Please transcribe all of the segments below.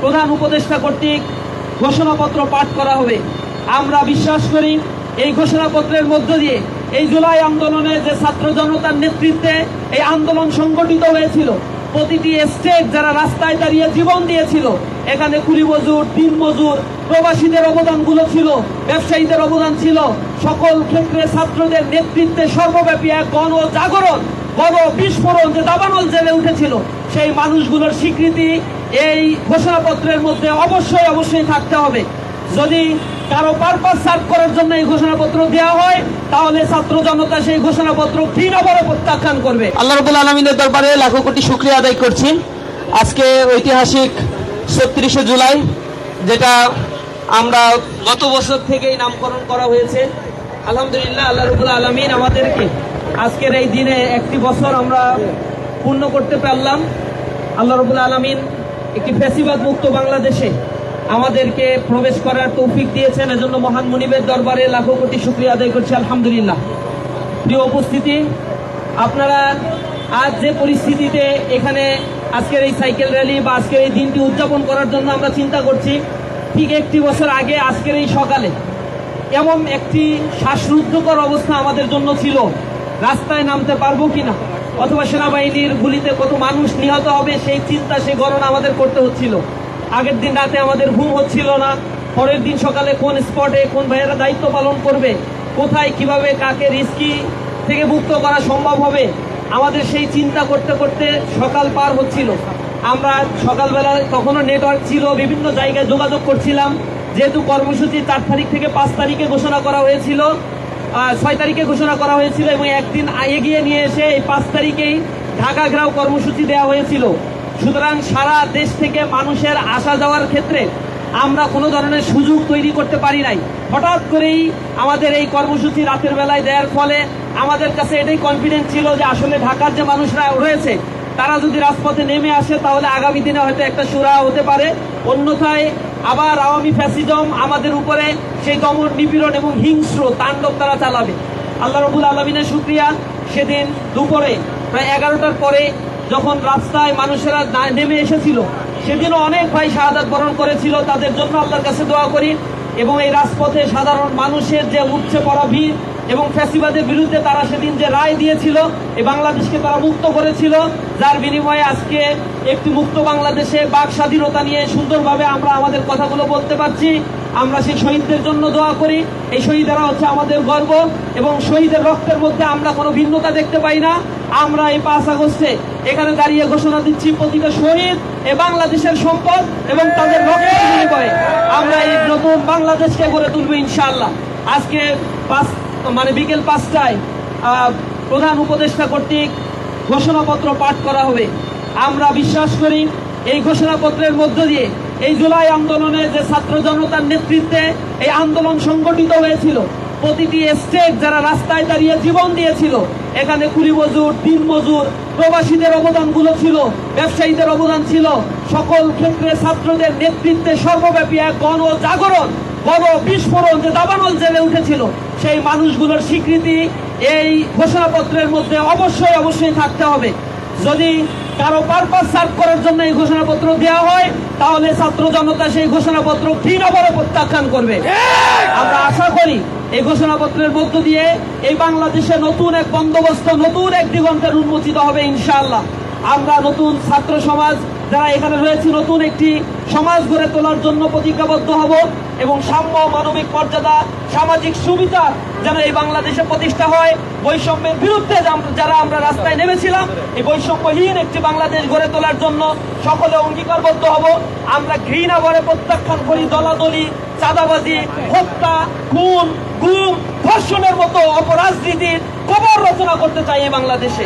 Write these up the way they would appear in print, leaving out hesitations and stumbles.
প্রধান উপদেষ্টা কর্তৃক ঘোষণাপত্র পাঠ করা হবে। আমরা বিশ্বাস করি এই ঘোষণাপত্রের মধ্য দিয়ে এই জুলাই আন্দোলনে যে ছাত্র জনতার নেতৃত্বে এই আন্দোলন সংগঠিত হয়েছিল, প্রতিটি স্টেট যারা রাস্তায় দাঁড়িয়ে জীবন দিয়েছিল, এখানে কুলি মজুর, দিন মজুর, প্রবাসীদের অবদানগুলো ছিল, ব্যবসায়ীদের অবদান ছিল, সকল ক্ষেত্রে ছাত্রদের নেতৃত্বে সর্বব্যাপী এক গণ জাগরণ, গণ বিস্ফোরণ যে দাবানল জেলে উঠেছিল, সেই মানুষগুলোর স্বীকৃতি এই ঘোষণাপত্রের মধ্যে অবশ্যই অবশ্যই থাকতে হবে। যদি কারো পারপাস সার্ভ করার জন্য এই ঘোষণাপত্র দেওয়া হয়, তাহলে ছাত্র জনতা সেই ঘোষণাপত্র ঘৃণাভরে প্রত্যাখ্যান করবে। আল্লাহ রাব্বুল আলামিনের দরবারে লাখো কোটি শুকরিয়া আদায় করছি। আজকে ঐতিহাসিক ৩৬শে জুলাই, যেটা আমরা গত বছর থেকেই নামকরণ করা হয়েছে। আলহামদুলিল্লাহ, আল্লাহ রাব্বুল আলামিন আমাদেরকে আজকের এই দিনে একটি বছর আমরা পূর্ণ করতে পারলাম। আল্লাহ রাব্বুল আলামিন একটি ফ্যাসিবাদ মুক্ত বাংলাদেশে আমাদেরকে প্রবেশ করার তৌফিক দিয়েছেন, এজন্য মহান মুনিবের দরবারে লাখো কোটি শুকরিয়া আদায় করছি। আলহামদুলিল্লাহ। প্রিয় উপস্থিতি, আপনারা আজ যে পরিস্থিতিতে এখানে আজকের এই সাইকেল র্যালি বা আজকের এই দিনটি উদযাপন করার জন্য আমরা চিন্তা করছি, ঠিক একটি বছর আগে আজকের এই সকালে এমন একটি শ্বাসরুদ্ধকর অবস্থা আমাদের জন্য ছিল, রাস্তায় নামতে পারবো কিনা, অথবা সেনাবাহিনীর গুলিতে কত মানুষ নিহত হবে সেই চিন্তা, সেই গণনা আমাদের করতে হচ্ছিল। আগের দিন রাতে আমাদের ঘুম হচ্ছিল না, পরের দিন সকালে কোন স্পটে কোন ভাইয়েরা দায়িত্ব পালন করবে, কোথায় কিভাবে কাকে রিস্কি থেকে মুক্ত করা সম্ভব হবে, আমাদের সেই চিন্তা করতে করতে সকাল পার হচ্ছিল। আমরা সকালবেলা তখনও নেটওয়ার্ক ছিল, বিভিন্ন জায়গায় যোগাযোগ করছিলাম, যেহেতু কর্মসূচি 4 তারিখ থেকে 5 তারিখে ঘোষণা করা হয়েছিল, 6 তারিখে ঘোষণা করা হয়েছিল, এবং একদিন এগিয়ে নিয়ে এসে এই 5 তারিখেই ঢাকা ঘেরাও কর্মসূচি দেওয়া হয়েছিল। সুতরাং সারা দেশ থেকে মানুষের আসা যাওয়ার ক্ষেত্রে আমরা কোনো ধরনের সুযোগ তৈরি করতে পারি নাই। হঠাৎ করেই আমাদের এই কর্মসূচি রাতের বেলায় দেওয়ার ফলে আমাদের কাছে এটাই কনফিডেন্স ছিল যে আসলে ঢাকার যে মানুষরা রয়েছে তারা যদি রাজপথে নেমে আসে তাহলে আগামী দিনে হয়তো একটা সুরাহা হতে পারে, অন্যথায় আবার আওয়ামী ফ্যাসিজম আমাদের উপরে সেই দমন নিপীড়ন এবং হিংস্র তাণ্ডব তারা চালাবে। আল্লাহ রাব্বুল আলামিনের শুকরিয়া, সেদিন দুপুরে প্রায় 11টার পরে যখন রাস্তায় মানুষেরা নেমে এসেছিল, সেদিনও অনেক ভাই শাহাদাত বরণ করেছিল, তাদের জন্য আল্লাহর কাছে দোয়া করি। এবং এই রাজপথে সাধারণ মানুষের যে উপচে পড়া ভিড় এবং ফ্যাসিবাদের বিরুদ্ধে তারা সেদিন যে রায় দিয়েছিল, এই বাংলাদেশকে তারা মুক্ত করেছিল, যার বিনিময়ে আজকে একটি মুক্ত বাংলাদেশে বাক স্বাধীনতা নিয়ে সুন্দরভাবে আমরা আমাদের কথাগুলো বলতে পারছি। আমরা সেই শহীদদের জন্য দোয়া করি। এই শহীদেরা হচ্ছে আমাদের গর্ব, এবং শহীদের রক্তের মধ্যে আমরা কোনো ভিন্নতা দেখতে পাই না। আমরা এই 5 আগস্টে এখানে দাঁড়িয়ে ঘোষণা দিচ্ছি, প্রতিটা শহীদ এ বাংলাদেশের সম্পদ, এবং তাদের রক্তের বিনিময়ে আমরা এই নতুন বাংলাদেশকে গড়ে তুলব ইনশাআল্লাহ। আজকে বিকেল 5টায় প্রধান উপদেষ্টা কর্তৃক ঘোষণাপত্র পাঠ করা হবে। আমরা বিশ্বাস করি এই ঘোষণাপত্রের মধ্য দিয়ে এই জুলাই আন্দোলনে যে ছাত্র জনতার নেতৃত্বে এই আন্দোলন সংগঠিত হয়েছিল, প্রতিটি স্টেট যারা রাস্তায় দাঁড়িয়ে জীবন দিয়েছিল, এখানে কুলি মজুর, দিন মজুর, প্রবাসীদের অবদানগুলো ছিল, ব্যবসায়ীদের অবদান ছিল, সকল ক্ষেত্রে ছাত্রদের নেতৃত্বে সর্বব্যাপী এক গণ জাগরণ, গণ বিস্ফোরণ যে দাবানল জেলে উঠেছিল, সেই মানুষগুলোর স্বীকৃতি এই ঘোষণাপত্রের মধ্যে অবশ্যই অবশ্যই থাকতে হবে। যদি কারো পারপাস সার্ভ করার জন্য এই ঘোষণাপত্র দেওয়া হয়, তাহলে ছাত্র জনতা সেই ঘোষণাপত্র ঘৃণাভরে প্রত্যাখ্যান করবে। আমরা আশা করি এই ঘোষণাপত্রের মধ্য দিয়ে এই বাংলাদেশে নতুন এক বন্দোবস্ত, নতুন এক দিগন্তের উন্মোচিত হবে ইনশাআল্লাহ। আমরা নতুন ছাত্র সমাজ যারা এখানে রয়েছে, নতুন একটি সমাজ গড়ে তোলার জন্য প্রতিজ্ঞাবদ্ধ হব, এবং সাম্য, মানবিক মর্যাদা, সামাজিক সুবিচার যেন এই বাংলাদেশে প্রতিষ্ঠা হয়। বৈষম্যের বিরুদ্ধে যারা আমরা রাস্তায় নেমেছিলাম, এই বৈষম্যহীন একটি বাংলাদেশ গড়ে তোলার জন্য সকলে অঙ্গীকারবদ্ধ হব। আমরা ঘৃণা ভরে প্রত্যাখ্যান করি দলাদলি, চাঁদাবাজি, হত্যা, খুন, গুম, ধর্ষণের মতো অপরাজনীতির কবর রচনা করতে চাই এই বাংলাদেশে।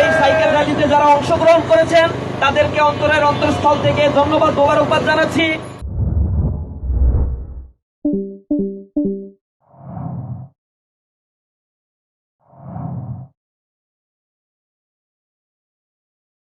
এই সাইকেল র্যালিতে যারা অংশগ্রহণ করেছেন তাদেরকে অন্তরের অন্তঃস্থল থেকে ধন্যবাদ, মোবারকবাদ জানাচ্ছি।